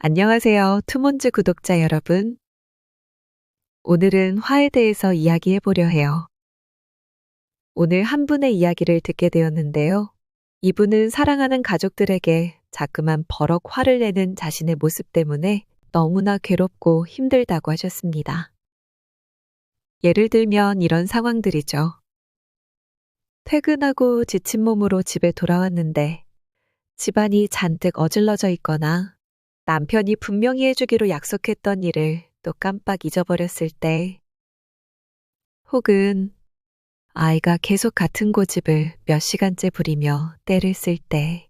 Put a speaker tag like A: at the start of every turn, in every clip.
A: 안녕하세요. 투몬즈 구독자 여러분. 오늘은 화에 대해서 이야기해 보려 해요. 오늘 한 분의 이야기를 듣게 되었는데요. 이분은 사랑하는 가족들에게 자꾸만 버럭 화를 내는 자신의 모습 때문에 너무나 괴롭고 힘들다고 하셨습니다. 예를 들면 이런 상황들이죠. 퇴근하고 지친 몸으로 집에 돌아왔는데 집안이 잔뜩 어질러져 있거나 남편이 분명히 해주기로 약속했던 일을 또 깜빡 잊어버렸을 때, 혹은 아이가 계속 같은 고집을 몇 시간째 부리며 떼를 쓸 때,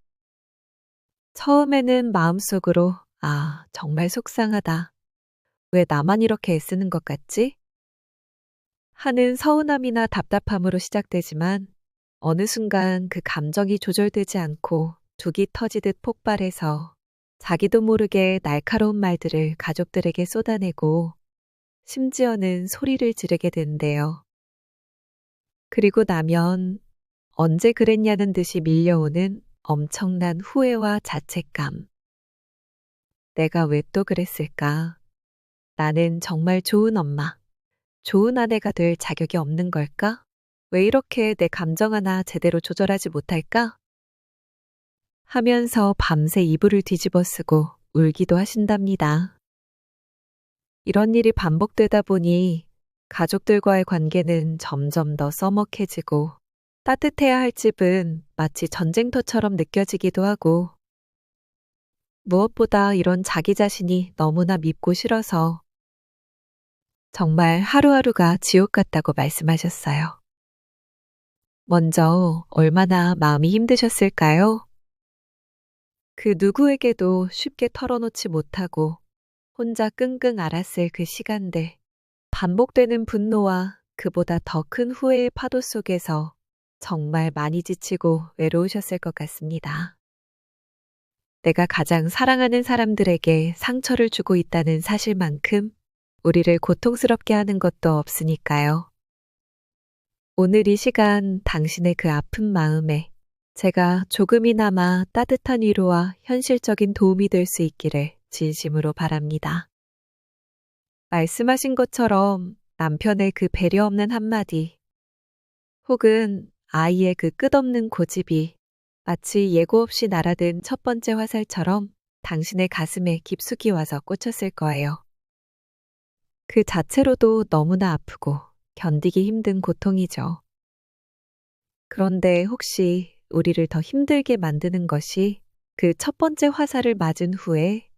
A: 처음에는 마음속으로 정말 속상하다. 왜 나만 이렇게 애쓰는 것 같지? 하는 서운함이나 답답함으로 시작되지만 어느 순간 그 감정이 조절되지 않고 둑이 터지듯 폭발해서 자기도 모르게 날카로운 말들을 가족들에게 쏟아내고 심지어는 소리를 지르게 된대요. 그리고 나면 언제 그랬냐는 듯이 밀려오는 엄청난 후회와 자책감. 내가 왜 또 그랬을까? 나는 정말 좋은 엄마, 좋은 아내가 될 자격이 없는 걸까? 왜 이렇게 내 감정 하나 제대로 조절하지 못할까? 하면서 밤새 이불을 뒤집어 쓰고 울기도 하신답니다. 이런 일이 반복되다 보니 가족들과의 관계는 점점 더 써먹해지고 따뜻해야 할 집은 마치 전쟁터처럼 느껴지기도 하고 무엇보다 이런 자기 자신이 너무나 밉고 싫어서 정말 하루하루가 지옥 같다고 말씀하셨어요. 먼저 얼마나 마음이 힘드셨을까요? 그 누구에게도 쉽게 털어놓지 못하고 혼자 끙끙 앓았을 그 시간들, 반복되는 분노와 그보다 더 큰 후회의 파도 속에서 정말 많이 지치고 외로우셨을 것 같습니다. 내가 가장 사랑하는 사람들에게 상처를 주고 있다는 사실만큼 우리를 고통스럽게 하는 것도 없으니까요. 오늘 이 시간 당신의 그 아픈 마음에 제가 조금이나마 따뜻한 위로와 현실적인 도움이 될 수 있기를 진심으로 바랍니다. 말씀하신 것처럼 남편의 그 배려 없는 한마디, 혹은 아이의 그 끝없는 고집이 마치 예고 없이 날아든 첫 번째 화살처럼 당신의 가슴에 깊숙이 와서 꽂혔을 거예요. 그 자체로도 너무나 아프고 견디기 힘든 고통이죠. 그런데 혹시 우리를 더 힘들게 만드는 것이 그 첫 번째 화살을 맞은 후에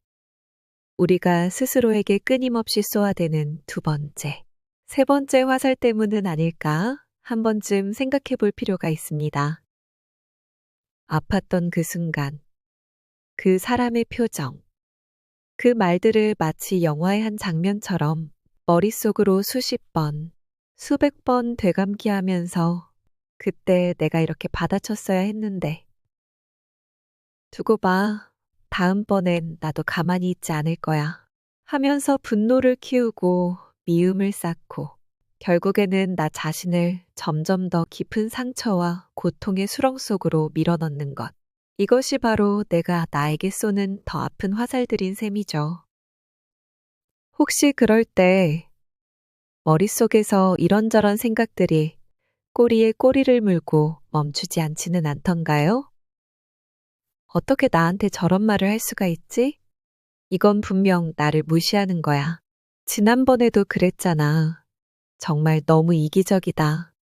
A: 우리가 스스로에게 끊임없이 쏘아대는 두 번째, 세 번째 화살 때문은 아닐까? 한 번쯤 생각해 볼 필요가 있습니다. 아팠던 그 순간, 그 사람의 표정, 그 말들을 마치 영화의 한 장면처럼 머릿속으로 수십 번, 수백 번 되감기 하면서 그때 내가 이렇게 받아쳤어야 했는데 두고 봐. 다음번엔 나도 가만히 있지 않을 거야. 하면서 분노를 키우고 미움을 쌓고 결국에는 나 자신을 점점 더 깊은 상처와 고통의 수렁 속으로 밀어넣는 것. 이것이 바로 내가 나에게 쏘는 더 아픈 화살들인 셈이죠. 혹시 그럴 때 머릿속에서 이런저런 생각들이 꼬리에 꼬리를 물고 멈추지 않지는 않던가요? 어떻게 나한테 저런 말을 할 수가 있지? 이건 분명 나를 무시하는 거야. 지난번에도 그랬잖아. 정말 너무 이기적이다.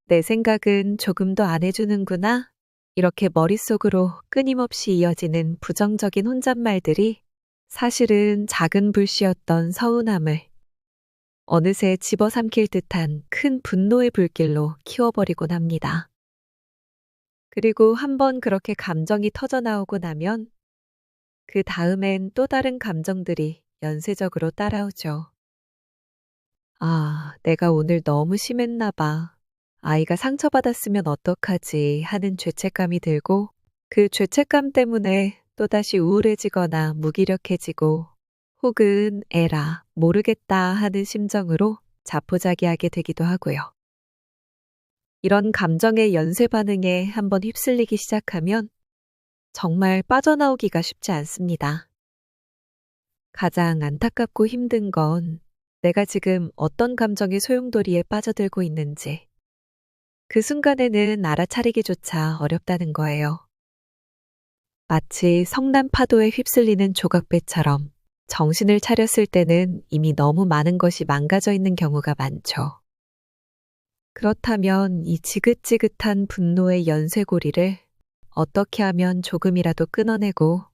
A: 내 생각은 조금도 안 해주는구나. 이렇게 머릿속으로 끊임없이 이어지는 부정적인 혼잣말들이 사실은 작은 불씨였던 서운함을 어느새 집어삼킬 듯한 큰 분노의 불길로 키워버리곤 합니다. 그리고 한번 그렇게 감정이 터져나오고 나면 그 다음엔 또 다른 감정들이 연쇄적으로 따라오죠. 내가 오늘 너무 심했나 봐. 아이가 상처받았으면 어떡하지 하는 죄책감이 들고 그 죄책감 때문에 또다시 우울해지거나 무기력해지고 혹은 에라, 모르겠다 하는 심정으로 자포자기하게 되기도 하고요. 이런 감정의 연쇄 반응에 한번 휩쓸리기 시작하면 정말 빠져나오기가 쉽지 않습니다. 가장 안타깝고 힘든 건 내가 지금 어떤 감정의 소용돌이에 빠져들고 있는지 그 순간에는 알아차리기조차 어렵다는 거예요. 마치 성난 파도에 휩쓸리는 조각배처럼 정신을 차렸을 때는 이미 너무 많은 것이 망가져 있는 경우가 많죠. 그렇다면 이 지긋지긋한 분노의 연쇄고리를 어떻게 하면 조금이라도 끊어내고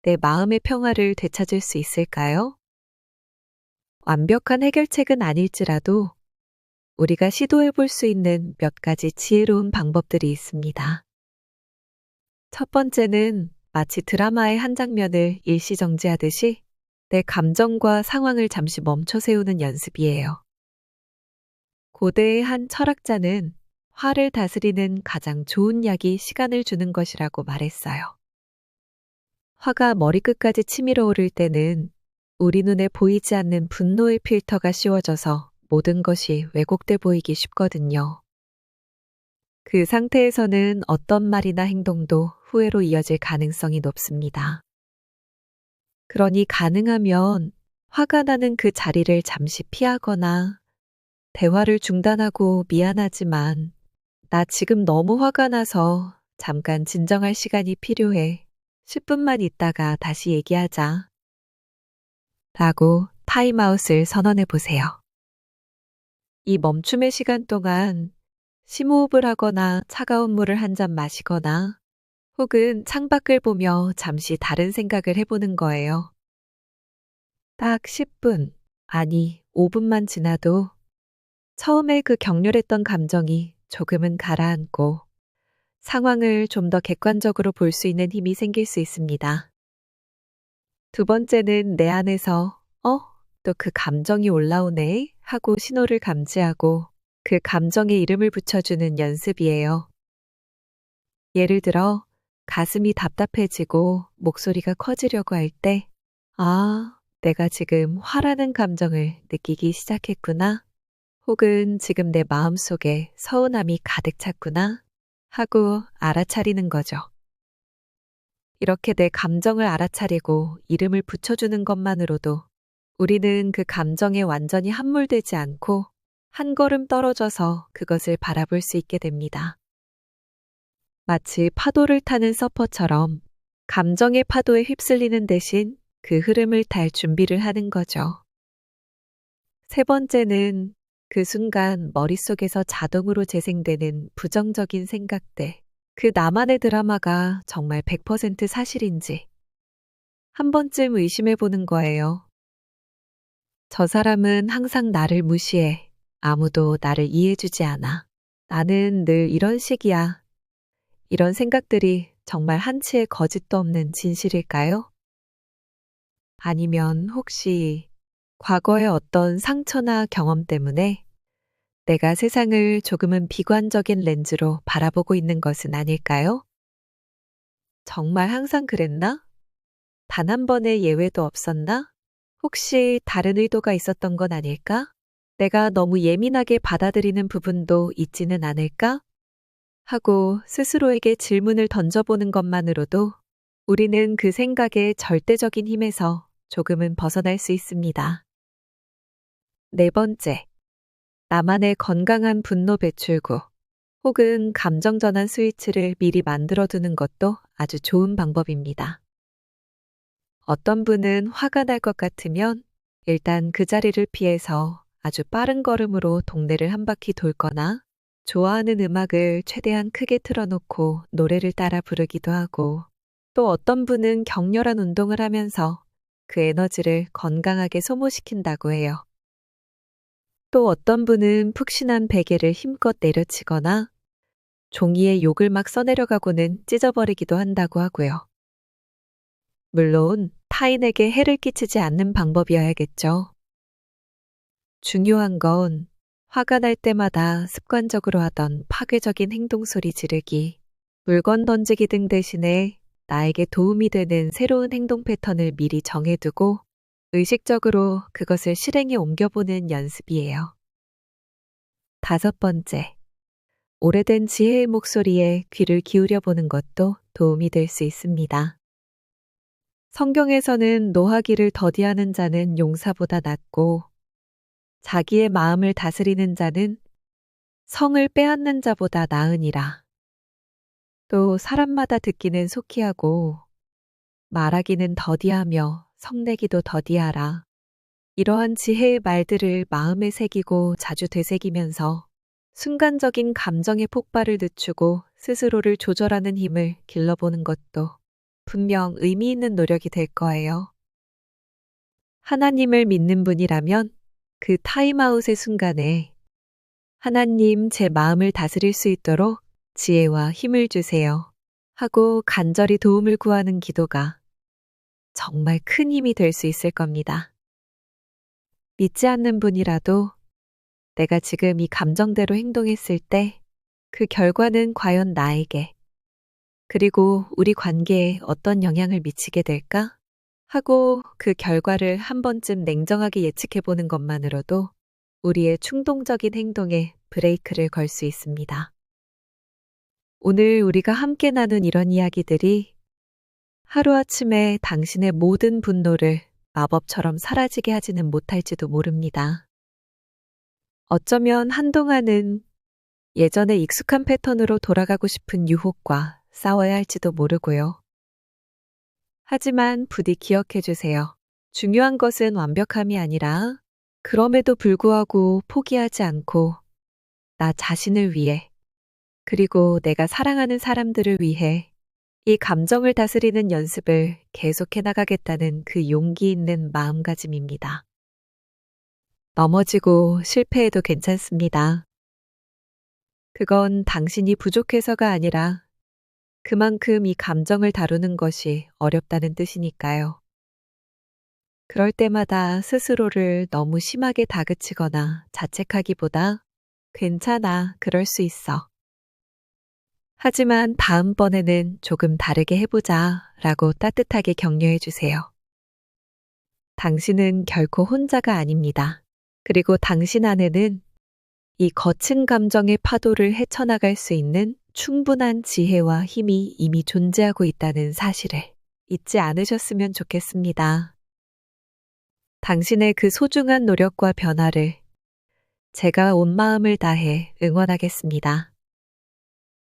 A: 내 마음의 평화를 되찾을 수 있을까요? 완벽한 해결책은 아닐지라도 우리가 시도해 볼 수 있는 몇 가지 지혜로운 방법들이 있습니다. 첫 번째는 마치 드라마의 한 장면을 일시정지하듯이 내 감정과 상황을 잠시 멈춰 세우는 연습이에요. 고대의 한 철학자는 화를 다스리는 가장 좋은 약이 시간을 주는 것이라고 말했어요. 화가 머리끝까지 치밀어 오를 때는 우리 눈에 보이지 않는 분노의 필터가 씌워져서 모든 것이 왜곡돼 보이기 쉽거든요. 그 상태에서는 어떤 말이나 행동도 후회로 이어질 가능성이 높습니다. 그러니 가능하면 화가 나는 그 자리를 잠시 피하거나 대화를 중단하고 미안하지만 나 지금 너무 화가 나서 잠깐 진정할 시간이 필요해. 10분만 있다가 다시 얘기하자. 라고 타임아웃을 선언해 보세요. 이 멈춤의 시간 동안 심호흡을 하거나 차가운 물을 한 잔 마시거나 혹은 창밖을 보며 잠시 다른 생각을 해보는 거예요. 딱 10분, 아니 5분만 지나도 처음에 그 격렬했던 감정이 조금은 가라앉고 상황을 좀 더 객관적으로 볼 수 있는 힘이 생길 수 있습니다. 두 번째는 내 안에서 또 그 감정이 올라오네 하고 신호를 감지하고 그 감정에 이름을 붙여주는 연습이에요. 예를 들어 가슴이 답답해지고 목소리가 커지려고 할 때, 아, 내가 지금 화라는 감정을 느끼기 시작했구나. 혹은 지금 내 마음속에 서운함이 가득 찼구나 하고 알아차리는 거죠. 이렇게 내 감정을 알아차리고 이름을 붙여주는 것만으로도 우리는 그 감정에 완전히 함몰되지 않고 한 걸음 떨어져서 그것을 바라볼 수 있게 됩니다. 마치 파도를 타는 서퍼처럼 감정의 파도에 휩쓸리는 대신 그 흐름을 탈 준비를 하는 거죠. 세 번째는 그 순간 머릿속에서 자동으로 재생되는 부정적인 생각들, 그 나만의 드라마가 정말 100% 사실인지 한 번쯤 의심해 보는 거예요. 저 사람은 항상 나를 무시해. 아무도 나를 이해해주지 않아. 나는 늘 이런 식이야. 이런 생각들이 정말 한치의 거짓도 없는 진실일까요? 아니면 혹시 과거의 어떤 상처나 경험 때문에 내가 세상을 조금은 비관적인 렌즈로 바라보고 있는 것은 아닐까요? 정말 항상 그랬나? 단 한 번의 예외도 없었나? 혹시 다른 의도가 있었던 건 아닐까? 내가 너무 예민하게 받아들이는 부분도 있지는 않을까? 하고 스스로에게 질문을 던져보는 것만으로도 우리는 그 생각의 절대적인 힘에서 조금은 벗어날 수 있습니다. 네 번째, 나만의 건강한 분노 배출구 혹은 감정 전환 스위치를 미리 만들어 두는 것도 아주 좋은 방법입니다. 어떤 분은 화가 날 것 같으면 일단 그 자리를 피해서 아주 빠른 걸음으로 동네를 한 바퀴 돌거나 좋아하는 음악을 최대한 크게 틀어놓고 노래를 따라 부르기도 하고 또 어떤 분은 격렬한 운동을 하면서 그 에너지를 건강하게 소모시킨다고 해요. 또 어떤 분은 푹신한 베개를 힘껏 내려치거나 종이에 욕을 막 써내려가고는 찢어버리기도 한다고 하고요. 물론 타인에게 해를 끼치지 않는 방법이어야겠죠. 중요한 건 화가 날 때마다 습관적으로 하던 파괴적인 행동 소리 지르기, 물건 던지기 등 대신에 나에게 도움이 되는 새로운 행동 패턴을 미리 정해두고 의식적으로 그것을 실행에 옮겨보는 연습이에요. 다섯 번째, 오래된 지혜의 목소리에 귀를 기울여 보는 것도 도움이 될 수 있습니다. 성경에서는 노하기를 더디하는 자는 용사보다 낫고 자기의 마음을 다스리는 자는 성을 빼앗는 자보다 나으니라. 또 사람마다 듣기는 속히 하고 말하기는 더디하며 성내기도 더디하라. 이러한 지혜의 말들을 마음에 새기고 자주 되새기면서 순간적인 감정의 폭발을 늦추고 스스로를 조절하는 힘을 길러보는 것도 분명 의미 있는 노력이 될 거예요. 하나님을 믿는 분이라면 그 타임아웃의 순간에 하나님 제 마음을 다스릴 수 있도록 지혜와 힘을 주세요 하고 간절히 도움을 구하는 기도가 정말 큰 힘이 될 수 있을 겁니다. 믿지 않는 분이라도 내가 지금 이 감정대로 행동했을 때 그 결과는 과연 나에게 그리고 우리 관계에 어떤 영향을 미치게 될까? 하고 그 결과를 한 번쯤 냉정하게 예측해 보는 것만으로도 우리의 충동적인 행동에 브레이크를 걸 수 있습니다. 오늘 우리가 함께 나눈 이런 이야기들이 하루아침에 당신의 모든 분노를 마법처럼 사라지게 하지는 못할지도 모릅니다. 어쩌면 한동안은 예전의 익숙한 패턴으로 돌아가고 싶은 유혹과 싸워야 할지도 모르고요. 하지만 부디 기억해 주세요. 중요한 것은 완벽함이 아니라 그럼에도 불구하고 포기하지 않고 나 자신을 위해 그리고 내가 사랑하는 사람들을 위해 이 감정을 다스리는 연습을 계속해 나가겠다는 그 용기 있는 마음가짐입니다. 넘어지고 실패해도 괜찮습니다. 그건 당신이 부족해서가 아니라 그만큼 이 감정을 다루는 것이 어렵다는 뜻이니까요. 그럴 때마다 스스로를 너무 심하게 다그치거나 자책하기보다 괜찮아, 그럴 수 있어. 하지만 다음번에는 조금 다르게 해보자 라고 따뜻하게 격려해 주세요. 당신은 결코 혼자가 아닙니다. 그리고 당신 안에는 이 거친 감정의 파도를 헤쳐나갈 수 있는 충분한 지혜와 힘이 이미 존재하고 있다는 사실을 잊지 않으셨으면 좋겠습니다. 당신의 그 소중한 노력과 변화를 제가 온 마음을 다해 응원하겠습니다.